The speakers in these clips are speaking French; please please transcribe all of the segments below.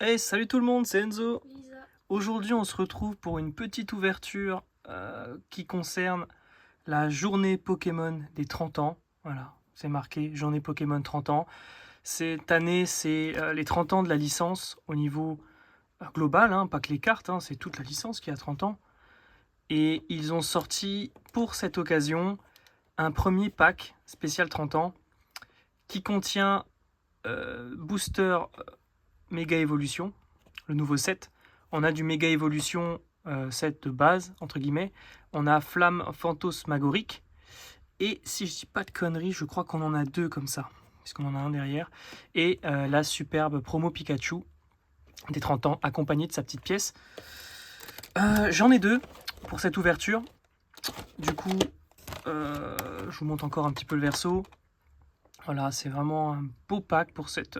Hey, salut tout le monde, c'est Enzo. Lisa. Aujourd'hui, on se retrouve pour une petite ouverture qui concerne la journée Pokémon des 30 ans. Voilà, c'est marqué journée Pokémon 30 ans. Cette année, c'est les 30 ans de la licence au niveau global, hein, pas que les cartes, hein, c'est toute la licence qui a 30 ans. Et ils ont sorti pour cette occasion un premier pack spécial 30 ans qui contient Booster Méga Évolution, le nouveau set. On a du Méga Évolution set de base, entre guillemets. On a Flamme Fantasmagorique. Et si je dis pas de conneries, je crois qu'on en a deux comme ça, puisqu'on en a un derrière. Et la superbe promo Pikachu des 30 ans, accompagnée de sa petite pièce. J'en ai deux pour cette ouverture. Du coup, je vous montre encore un petit peu le verso. Voilà, c'est vraiment un beau pack pour cette...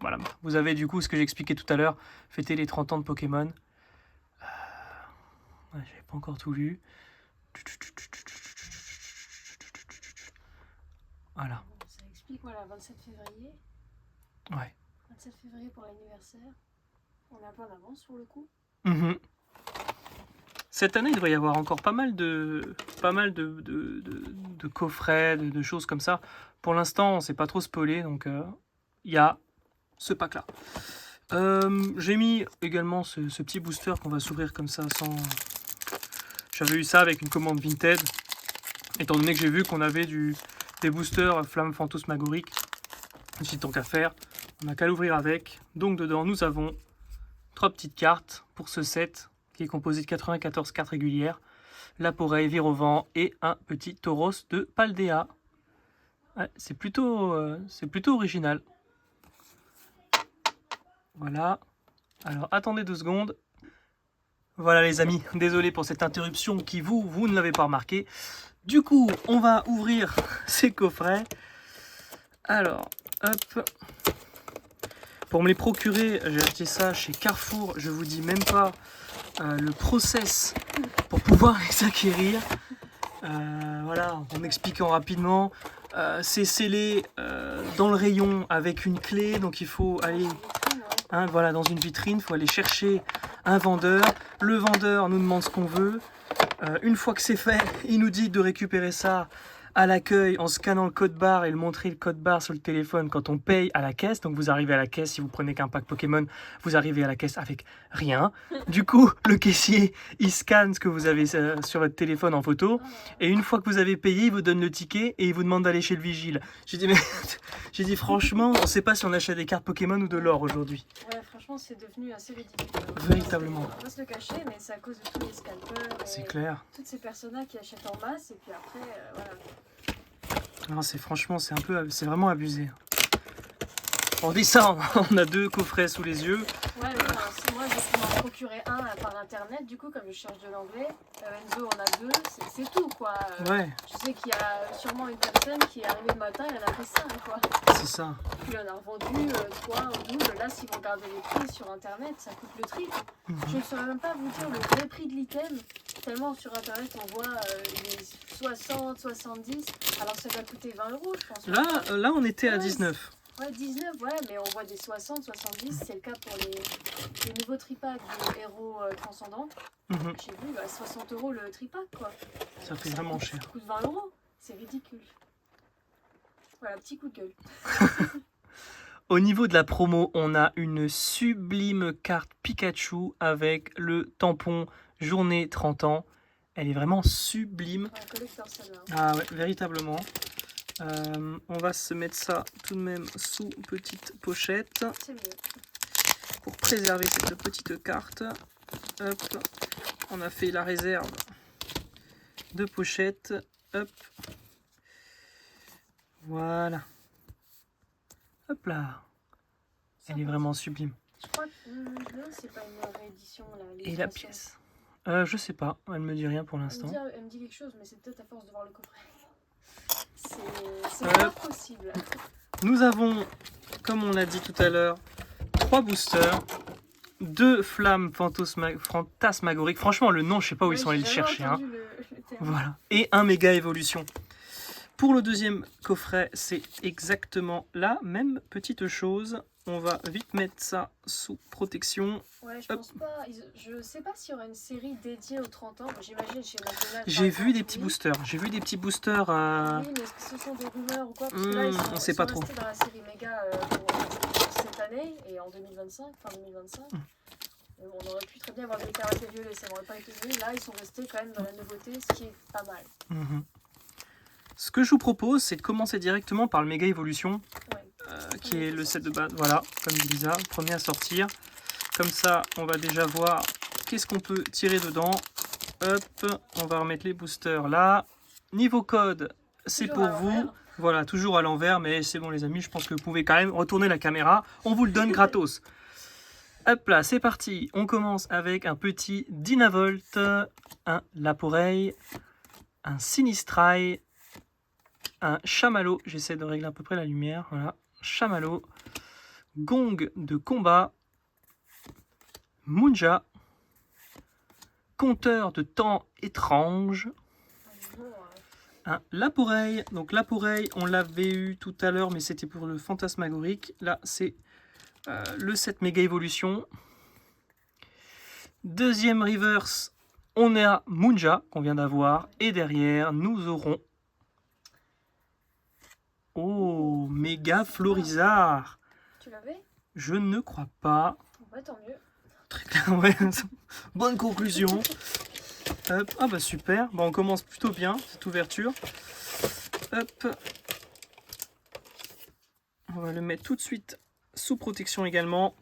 Voilà, vous avez du coup ce que j'expliquais tout à l'heure, fêter les 30 ans de Pokémon. Ouais, j'avais pas encore tout lu. Voilà. Bon, ça explique, voilà, 27 février. Ouais. 27 février pour l'anniversaire. On est un peu en avance sur le coup. Cette année, il devrait y avoir encore pas mal de coffrets, de choses comme ça. Pour l'instant, on ne s'est pas trop spoilé, donc il y a ce pack-là. J'ai mis également ce petit booster qu'on va s'ouvrir comme ça sans... J'avais eu ça avec une commande Vinted, étant donné que j'ai vu qu'on avait des boosters Flamme Fantasmagorique. Ici, tant qu'à faire, on n'a qu'à l'ouvrir avec. Donc dedans, nous avons 3 petites cartes pour ce set qui est composé de 94 cartes régulières, Laporeille, Virovent et un petit Tauros de Paldea. Ouais, c'est plutôt original. Voilà. Alors attendez 2 secondes. Voilà les amis, désolé pour cette interruption qui vous ne l'avez pas remarqué. Du coup, on va ouvrir ces coffrets. Alors, hop. Pour me les procurer, j'ai acheté ça chez Carrefour. Je vous dis même pas le process pour pouvoir les acquérir. Voilà, en expliquant rapidement. C'est scellé dans le rayon avec une clé, donc il faut aller voilà, dans une vitrine, il faut aller chercher un vendeur. Le vendeur nous demande ce qu'on veut. Une fois que c'est fait, il nous dit de récupérer ça à l'accueil en scannant le code barre et le montrer le code barre sur le téléphone quand on paye à la caisse. Donc vous arrivez à la caisse, si vous prenez qu'un pack Pokémon, vous arrivez à la caisse avec rien. Du coup, le caissier, il scanne ce que vous avez sur votre téléphone en photo. Et une fois que vous avez payé, il vous donne le ticket et il vous demande d'aller chez le vigile. J'ai dit, mais j'ai dit franchement, on ne sait pas si on achète des cartes Pokémon ou de l'or aujourd'hui. Ouais, franchement, c'est devenu assez ridicule. Véritablement. On va se le cacher, mais c'est à cause de tous les scalpers. C'est clair. Toutes ces personnes-là qui achètent en masse, et puis après, voilà. Non, c'est un peu, c'est vraiment abusé. On dit ça, on a 2 coffrets sous les yeux. Ouais, mais moi j'ai pu m'en procurer un par internet, du coup, comme je cherche de l'anglais. Enzo en a 2, c'est tout quoi. Ouais. Je sais qu'il y a sûrement une personne qui est arrivée le matin et elle en a pris 5 quoi. C'est ça. Puis il en a revendu 3 ou 12. Là, si vous regardez les prix sur internet, ça coûte le triple. Je ne saurais même pas vous dire le vrai prix de l'item. Tellement sur internet on voit les 60, 70, alors que ça doit coûter 20 € je pense. Là on était à 19. Ouais, 19, ouais, mais on voit des 60, 70, c'est le cas pour les nouveaux tripacks de héros transcendants. J'ai vu, 60 € le tripack, quoi. Ça fait vraiment cher. Ça coûte 20 €, c'est ridicule. Voilà, petit coup de gueule. Au niveau de la promo, on a une sublime carte Pikachu avec le tampon journée 30 ans. Elle est vraiment sublime. Ouais, collector celle-là. Ah ouais, véritablement. On va se mettre ça tout de même sous petite pochette. C'est mieux. Pour préserver cette petite carte. Hop, on a fait la réserve de pochette. Hop. Voilà. Hop là. Elle est vraiment sublime. Je crois que c'est pas une réédition là. Et la pièce je sais pas, elle me dit rien pour l'instant. Elle me dit quelque chose, mais c'est peut-être à force de voir le coffret. C'est pas possible. Nous avons, comme on l'a dit tout à l'heure, 3 boosters, 2 flammes fantasmagoriques. Franchement, le nom, je sais pas où ils sont allés le chercher. Hein. Voilà. Et un méga évolution. Pour le deuxième coffret, c'est exactement la même petite chose. on va vite mettre ça sous protection. Ouais, je pense pas. Je sais pas s'il y aura une série dédiée aux 30 ans. Bon, j'imagine chez McDonald's. J'ai vu des petits boosters. J'ai vu des petits boosters. Oui, mais est-ce que ce sont des rumeurs ou quoi? Parce que là, On sait pas trop. restés dans la série méga pour cette année et en 2025, fin 2025. Mais bon, on aurait pu très bien avoir des karatés violets, ça m'aurait pas été mieux. Là, ils sont restés quand même dans la nouveauté, ce qui est pas mal. Ce que je vous propose, c'est de commencer directement par le Méga Evolution, Ouais. qui est le set de base. Voilà, comme dit Lisa, premier à sortir. Comme ça, on va déjà voir qu'est-ce qu'on peut tirer dedans. Hop, on va remettre les boosters là. Niveau code, c'est Toujours pour à vous. l'envers. Voilà, toujours à l'envers, mais c'est bon les amis, je pense que vous pouvez quand même retourner la caméra. On vous le donne gratos. Hop là, c'est parti. On commence avec un petit Dynavolt, un Laporeille, un Sinistrai, un Chamallow. J'essaie de régler à peu près la lumière. Voilà, Chamallow, Gong de combat, Munja, compteur de temps étrange, un Laporeille. Donc Laporeille, on l'avait eu tout à l'heure, mais c'était pour le Fantasmagorique. Là, c'est le set Méga Evolution. Deuxième reverse, on est à Munja, qu'on vient d'avoir. Et derrière, nous aurons... Oh, Méga Florizard. Tu l'avais? Je ne crois pas. Ouais, tant mieux. Très clair, ouais. Bonne conclusion. Hop. Ah bah super. Bon, on commence plutôt bien, cette ouverture. Hop. On va le mettre tout de suite sous protection également.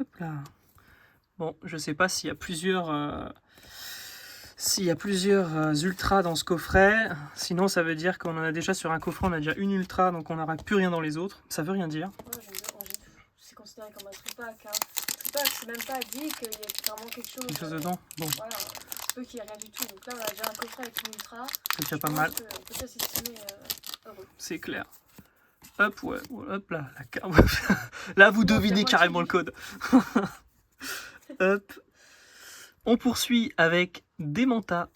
Hop là. Bon, je sais pas s'il y a plusieurs ultras dans ce coffret. Sinon, ça veut dire qu'on en a déjà sur un coffret, on a déjà une ultra, donc on n'aura plus rien dans les autres. Ça veut rien dire. Ouais, c'est considéré comme un tripack. Hein. Tripack, c'est même pas dit qu'il y ait vraiment quelque chose. Quelque chose dedans. Bon, Voilà, c'est peu qu'il n'y ait rien du tout. Donc là, on a déjà un coffret avec une ultra. c'est déjà pas mal. On peut déjà s'estimer heureux. C'est clair. Hop, ouais, hop là. Là, vous devinez carrément le code. Hop. On poursuit avec Demanta.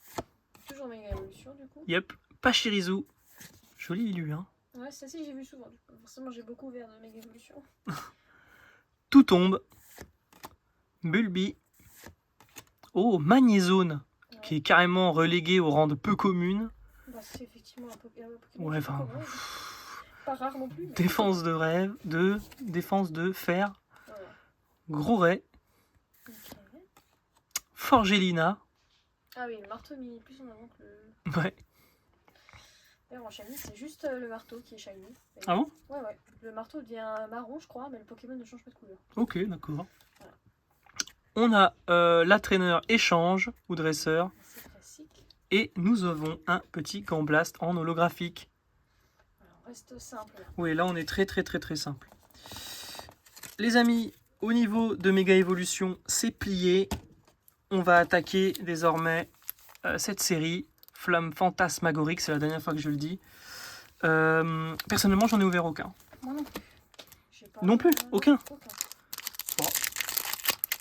Toujours méga évolution du coup. Yep. Pachirisu. Joli élu, hein. Ouais, ça ci j'ai vu souvent. Du coup. Forcément, j'ai beaucoup ouvert de méga évolution. Tout tombe. Bulbi. Oh, Magnézone. Ouais. Qui est carrément relégué au rang de peu commune. Bah, c'est effectivement un Pokémon. Ouais, enfin. Pas rare non plus. Mais... Défense de rêve. Défense de fer. Voilà. Gros ray. Okay. Forgelina. Ah oui, le marteau mis plus en avant que le. Ouais. D'ailleurs, en shiny, c'est juste le marteau qui est shiny. Et... Ah bon? Ouais, ouais. Le marteau devient marron, je crois, mais le Pokémon ne change pas de couleur. Ok, d'accord. Voilà. On a la traîneur échange ou dresseur. C'est classique. Et nous avons un petit Gambblast en holographique. Alors, on reste simple. Là. Oui, là on est très simple. Les amis, au niveau de Méga Evolution, c'est plié. On va attaquer désormais cette série. Flamme Fantasmagorique, c'est la dernière fois que je le dis. Personnellement, j'en ai ouvert aucun. Moi non plus. Pas... Non plus, aucun. Bon.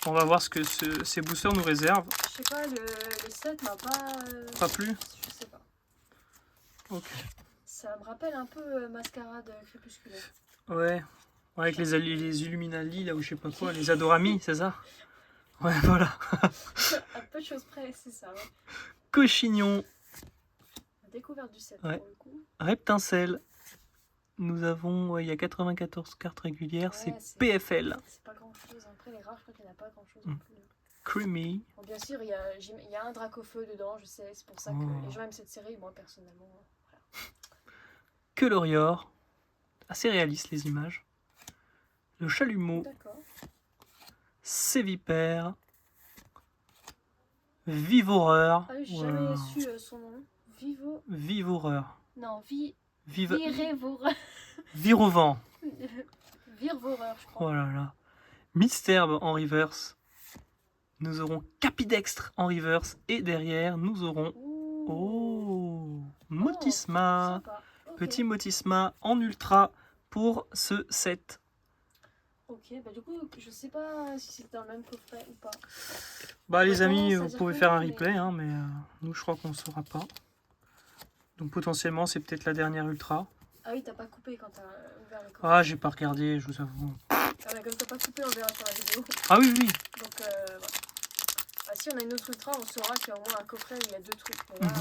On va voir ce que ces boosters nous réservent. Je sais pas, le set m'a pas... Pas plus? Je sais pas. Ok. Ça me rappelle un peu Mascarade crépusculaire. Ouais, avec les Illuminali, là où je sais pas quoi, les Adorami, c'est ça? Ouais, voilà. À peu de choses près, c'est ça, ouais. Cochignon. La découverte du set, Ouais. pour le coup. Reptincelle. Nous avons, il y a 94 cartes régulières, Ouais, c'est PFL. C'est pas grand chose. Après, les rares, je crois qu'il n'y en a pas grand chose. Creamy. Bon, bien sûr, il y a un Dracofeu dedans, je sais. C'est pour ça que les gens aiment cette série. Moi, personnellement, voilà. Colorior. Assez réaliste les images. Le chalumeau. D'accord. Sévipère. Vivoreur. Ah oui, j'ai jamais su son nom. Vivoreur. Non, Virovent. Virvoreur, je crois. Oh là là. Mystherbe en reverse. Nous aurons Capidextre en reverse. Et derrière, nous aurons... Oh, Motisma. Sympa. Okay. Petit Motisma en ultra pour ce set. Ok, bah du coup, je sais pas si c'est dans le même coffret ou pas. Bah les amis, ça vous pouvez faire un replay, hein, mais nous je crois qu'on ne saura pas. Donc potentiellement c'est peut-être la dernière ultra. Ah oui, t'as pas coupé quand t'as ouvert le coffret. Ah, j'ai pas regardé, je vous avoue. Ah bah, comme t'as pas coupé, on verra sur la vidéo. Ah oui, oui. Donc voilà. Ah, si on a une autre ultra, on saura qu'il y a au moins un coffret où il y a 2 trucs. Mais là,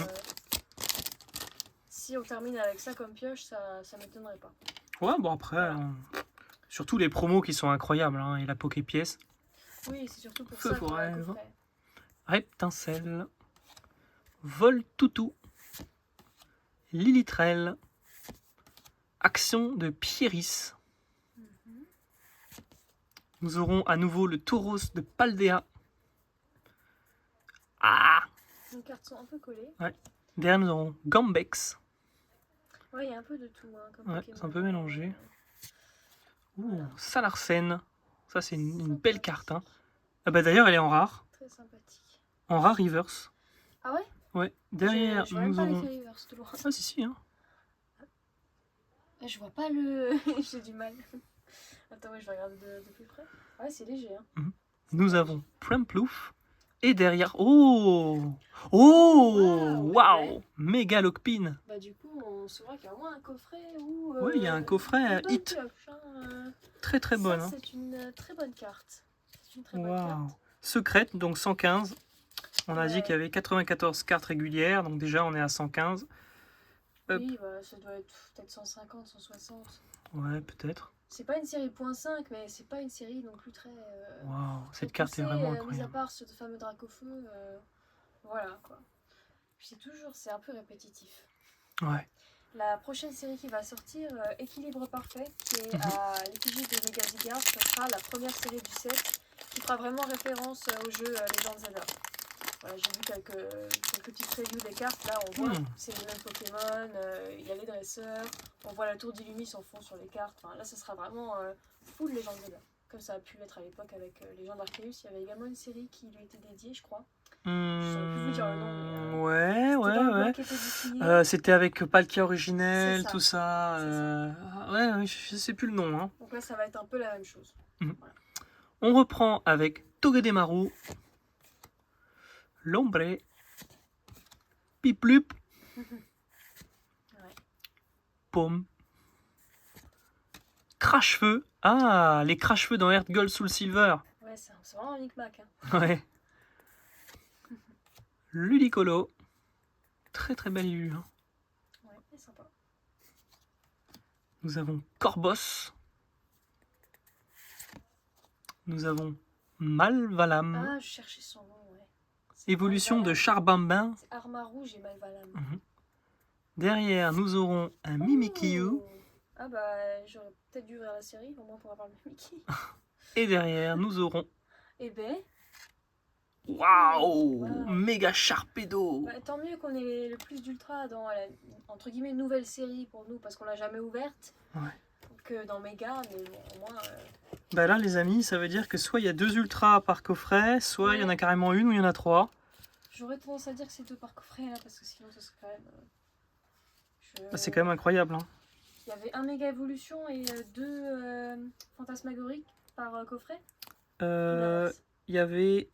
si on termine avec ça comme pioche, ça m'étonnerait pas. Ouais, bon après, surtout les promos qui sont incroyables, hein, et la Poké Pièce. Oui, c'est surtout pour Feu ça qu'on a un forêt. coffret. Reptincelle, Voltoutou, Lilitrelle, Action de Pieris. Mhm. Nous aurons à nouveau le Tauros de Paldea. Ah! Les cartes sont un peu collées. Derrière, nous aurons Gambex. Ouais, il y a un peu de tout. Hein, comme Ouais, Pokémon. c'est un peu mélangé. Ouh, Voilà. Salarsen. Ça, c'est une belle carte. Hein. Ah bah d'ailleurs, elle est en rare. Très sympathique. En rare reverse. Ah ouais? Ouais. Derrière, Je vois même nous pas aurons... les reverse de loin. Ah si, si. Hein. Je vois pas le... J'ai du mal. Attends, ouais, je vais regarder de plus près. Ah ouais, c'est léger. Hein. Nous avons Prumplouf. Et derrière... Oh! Oh! Waouh, Waouh! Méga Lockpin. Bah du coup, on saura qu'il y a au moins un coffret où... Ouais, il y a un coffret une bonne hit. pioche, hein. Très très bonne. Ça, Hein. c'est une très bonne carte. C'est une très bonne Waouh! carte. Secrète, donc 115. On a dit Ouais. qu'il y avait 94 cartes régulières, donc déjà on est à 115. Hop. Oui, bah, ça doit être peut-être 150, 160. Ouais, peut-être. C'est pas une série .5, mais c'est pas une série non plus très... Waouh, cette très carte est poussée, vraiment mis à incroyable. part ce fameux Dracofeu, voilà quoi. Puis c'est un peu répétitif. Ouais. La prochaine série qui va sortir, Équilibre Parfait, qui est à l'effigie de Mega Zigguard, ce sera la première série du set qui fera vraiment référence au jeu Legend Zelda. Voilà, j'ai vu quelques petites previews des cartes, là on voit, c'est les mêmes Pokémon, il y a les dresseurs, on voit la tour d'Illumis en fond sur les cartes, enfin, là ce sera vraiment full Legend Zelda, comme ça a pu l'être à l'époque avec Legend Arceus. Il y avait également une série qui lui était dédiée, je crois. Je saurais plus vous dire le nom, mais Ouais, c'était dans le ouais. bloc qui était déplié. C'était avec Palkia originel, C'est ça. tout ça. Ouais, je sais plus le nom. Hein. Donc là ça va être un peu la même chose. Voilà. On reprend avec Togedemaru, Lombre, Piplup, Ouais. Paume, Crash-Feu. Ah, les Crash-Feu dans Earth Gold Soul Silver. Ouais, c'est vraiment un micmac. Hein. Ouais. Ludicolo. Très très belle Lulu. Hein. Ouais, c'est sympa. Nous avons Corbos. Nous avons Malvalam. Ah, je cherchais son nom, ouais. Évolution de Malvalam. Charbambin. C'est Arma Rouge et Malvalam. Derrière, nous aurons un Mimikyu. Oh. Ah bah, j'aurais peut-être dû ouvrir la série, au moins pour avoir le Mimikyu. Et derrière, nous aurons... Eh ben, Waouh! Wow. Méga Sharpedo. bah, tant mieux qu'on ait le plus d'ultra dans la, entre guillemets, nouvelle série pour nous, parce qu'on l'a jamais ouverte. Ouais. Que dans Mega, mais bon, au moins... Bah là, les amis, ça veut dire que soit il y a 2 ultras par coffret, soit il y en a carrément une ou il y en a 3. J'aurais tendance à dire que c'est 2 par coffret, là, parce que sinon, ce serait quand même... Bah, c'est quand même incroyable. Hein. Il y avait un méga évolution et 2 fantasmagoriques par coffret. Il y avait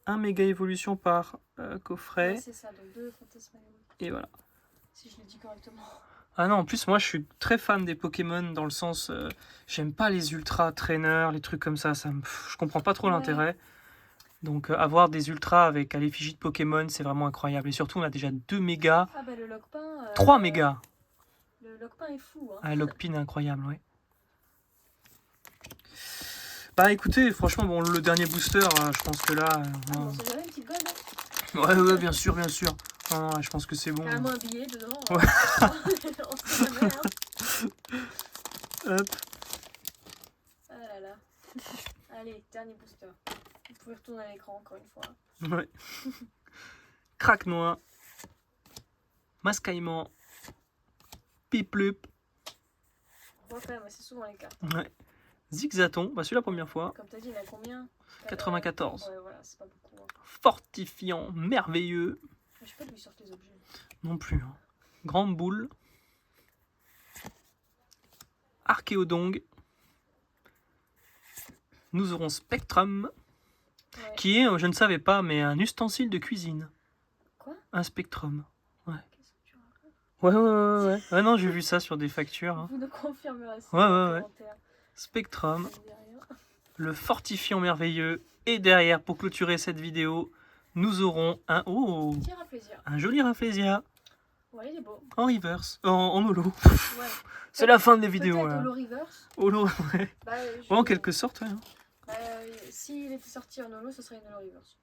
un méga évolution par coffret. Ouais, c'est ça, donc 2 fantasmagoriques. Et voilà. Si je le dis correctement. Ah non, en plus, moi, je suis très fan des Pokémon dans le sens... j'aime pas les ultra traîneurs, les trucs comme ça. Je comprends pas trop l'intérêt. Donc, avoir des ultras avec à l'effigie de Pokémon, c'est vraiment incroyable. Et surtout, on a déjà 2 mégas. Ah bah le Lockpin... 3 mégas. Le Lockpin est fou, hein. Ah, Lockpin incroyable, ouais. Bah écoutez, franchement, bon, le dernier booster, je pense que là... Ah, bon, c'est jamais une petite gold, hein. Ouais, bien sûr, bien sûr. Non, je pense que c'est bon. Carrément un billet dedans. Ouais. On sait jamais, hein. Hop. Ah là là. Allez, dernier booster. Vous pouvez retourner à l'écran encore une fois. Ouais. Crack noir. Mascaillement. Piplup. On voit quand même assez souvent les cartes. Ouais. Zigzaton, bah celui-là première fois. Comme t'as dit, il y en a combien? 94. Ouais, voilà, c'est pas beaucoup. Hein. Fortifiant, merveilleux. Je sais pas d'où ils sortent les objets. Non plus. Hein. Grande boule. Archéodong. Nous aurons Spectrum, Ouais. qui est, je ne savais pas, mais un ustensile de cuisine. Quoi? Un Spectrum. Qu'est-ce que tu racontes? Ouais, non, j'ai vu ça sur des factures. Hein. Vous nous confirmerez ça Ouais, en ouais. commentaire. Spectrum, Ça me dit rien. le fortifiant merveilleux. Et derrière, pour clôturer cette vidéo, nous aurons Tire à plaisir. un joli Rafflesia Ouais, il est beau. en reverse, en holo. Ouais. C'est la fin de la vidéo. Peut-être Là. Holo Reverse. Holo, ouais. Bah, Ouais, en quelque sorte, ouais. Bah, s'il était sorti en holo, ce serait une Holo Reverse.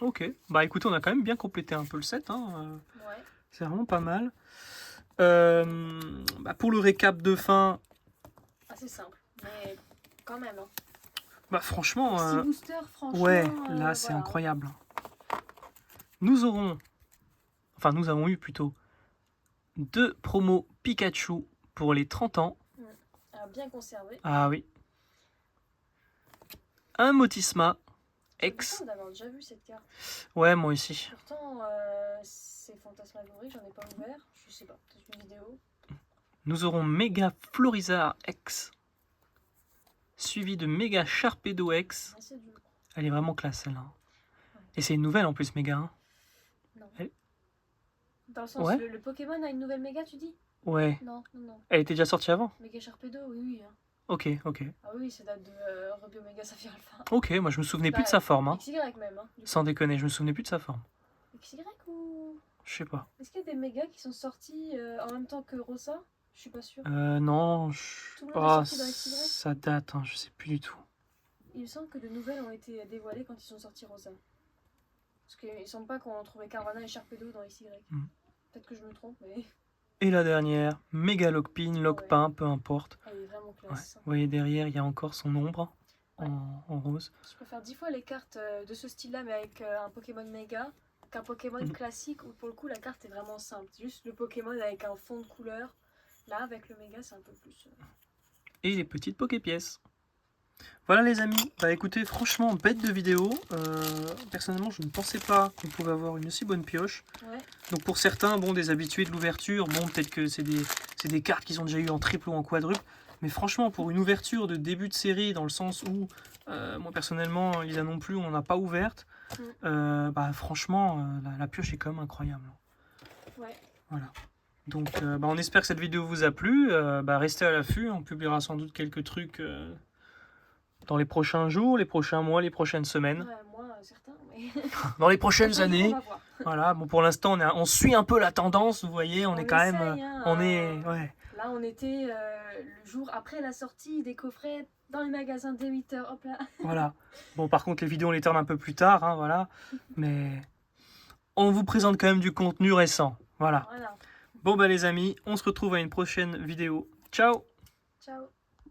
Ok, bah écoutez, on a quand même bien complété un peu le set. Hein. Ouais. C'est vraiment pas mal. Bah, pour le récap de fin, Assez simple. Mais quand même. Hein. bah franchement, 6 boosters, franchement. ouais, là c'est voilà. incroyable. Nous avons eu plutôt 2 promos Pikachu pour les 30 ans. Bien conservé. Ah oui. Un Motisma J'ai X. l'impression d'avoir déjà vu cette carte. Ouais, moi aussi. Pourtant, c'est fantasmagorique, j'en ai pas ouvert. Je sais pas, peut-être une vidéo. Nous aurons Mega Florizard X. Suivi de Mega Sharpedo X. Ah, c'est dur. Elle est vraiment classe celle-là. Ouais. Et c'est une nouvelle en plus, Mega. Hein. Non. Elle- Dans le sens, Ouais. le Pokémon a une nouvelle méga, tu dis? Ouais. Non, non, non. Elle était déjà sortie avant. Méga Sharpedo, oui, oui. Hein. Ok, ok. Ah oui, ça date de Ruby Omega Saphir Alpha. Ok, moi je me souvenais plus de Bah, sa forme. Hein. XY même. Hein, du coup. Sans déconner, je me souvenais plus de sa forme. XY ou. Je sais pas. Est-ce qu'il y a des mégas qui sont sortis en même temps que Rosa? Je suis pas sûre. Non. Tout le monde est Oh, sorti dans XY? ça date, hein, je sais plus du tout. Il me semble que de nouvelles ont été dévoilées quand ils sont sortis Rosa. Parce qu'il ne semble pas qu'on trouvait Carvana et Sharpedo dans XY. Mm. Peut-être que je me trompe, mais Et la dernière, méga Lockpin, Lockpin, peu importe. elle est vraiment Ouais. classe. Vous voyez derrière, il y a encore son ombre Ouais. en rose. Je préfère 10 fois les cartes de ce style-là, mais avec un Pokémon méga, qu'un Pokémon Mhm. classique où pour le coup la carte est vraiment simple. C'est juste le Pokémon avec un fond de couleur. Là, avec le méga, c'est un peu plus. Et les petites Poképièces. Voilà les amis, bah écoutez, franchement, bête de vidéo. Personnellement, je ne pensais pas qu'on pouvait avoir une aussi bonne pioche. Ouais. Donc pour certains, bon, des habitués de l'ouverture, bon, peut-être que c'est des cartes qu'ils ont déjà eu en triple ou en quadruple. Mais franchement, pour une ouverture de début de série, dans le sens où, moi personnellement, Lisa non plus, on n'a pas ouverte, bah franchement, la pioche est quand même incroyable. Ouais. Voilà. Donc bah, on espère que cette vidéo vous a plu. Bah, restez à l'affût, on publiera sans doute quelques trucs dans les prochains jours, les prochains mois, les prochaines semaines, Ouais, moi, certains, mais. dans les prochaines années. On va voir. Voilà, bon pour l'instant on suit un peu la tendance, vous voyez, on est quand même, essaye, hein, on est, ouais, Là, on était le jour après la sortie des coffrets dans les magasins dès 8h. Hop là. voilà. Bon par contre les vidéos on les tourne un peu plus tard, hein, voilà, mais on vous présente quand même du contenu récent, voilà. Voilà. Bon bah les amis, on se retrouve à une prochaine vidéo. Ciao! Ciao.